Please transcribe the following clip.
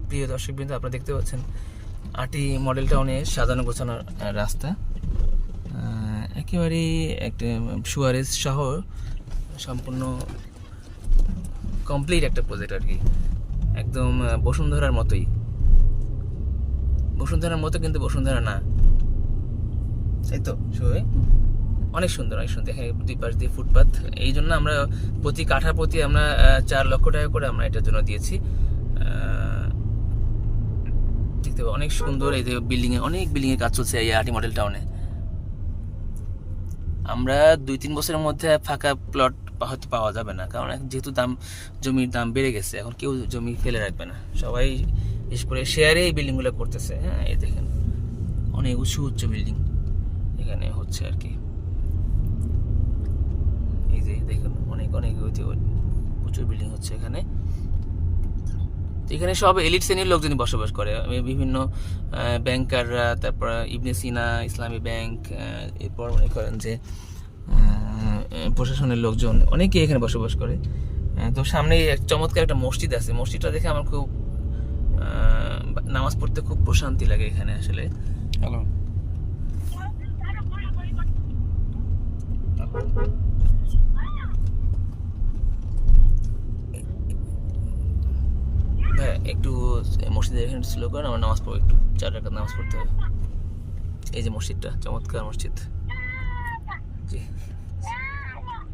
প্রিয় দর্শকবৃন্দ, আপনারা দেখতে পাচ্ছেন আটি মডেল টাউনে সাজানো গোছানো রাস্তা, একেবারেই একটা সুয়ারেজ শহর, সম্পূর্ণ কমপ্লিট একটা প্রজেক্ট আর কি, একদম বসুন্ধরার মতোই। বসুন্ধরার মতো কিন্তু বসুন্ধরা না, তাই তো শুয়ে অনেক সুন্দর, অনেক সুন্দর। এখানে দুই পাশ দিয়ে ফুটপাথ, এই জন্য আমরা প্রতি কাঠা প্রতি আমরা 4 লক্ষ টাকা করে আমরা এটার জন্য দিয়েছি। দেখতে পাবো অনেক সুন্দর, এই যে বিল্ডিংয়ে অনেক বিল্ডিংয়ের কাজ চলছে এই আটি মডেল টাউনে। আমরা 2-3 বছরের মধ্যে ফাঁকা প্লট হয়তো পাওয়া যাবে না, কারণ যেহেতু জমির দাম বেড়ে গেছে, এখন কেউ জমি ফেলে রাখবে না, সবাই বিশেষ করে শেয়ারে এই বিল্ডিংগুলো করতেছে। হ্যাঁ, এই দেখেন অনেক উঁচু উচ্চ বিল্ডিং এখানে হচ্ছে আর কি। এই যে দেখুন অনেক অনেক প্রচুর বিল্ডিং হচ্ছে এখানে। এখানে সব এলিট শ্রেণীর লোকজন বসবাস করে, বিভিন্ন ব্যাংকাররা, তারপর ইবনে সিনা ইসলামী ব্যাংক, এরপর মনে করেন যে প্রশাসনের লোকজন অনেকে এখানে বসবাস করে। তো সামনে চমৎকার একটা মসজিদ আছে, মসজিদটা দেখে আমার খুব নামাজ পড়তে খুব প্রশান্তি লাগে এখানে আসলে। হ্যালো, ভাই একটু মসজিদের এখানে স্লো করেন, আমার নামাজ পড়বো, একটু 4 রাকাত নামাজ পড়তে হবে। এই যে মসজিদটা, চমৎকার মসজিদ। জি।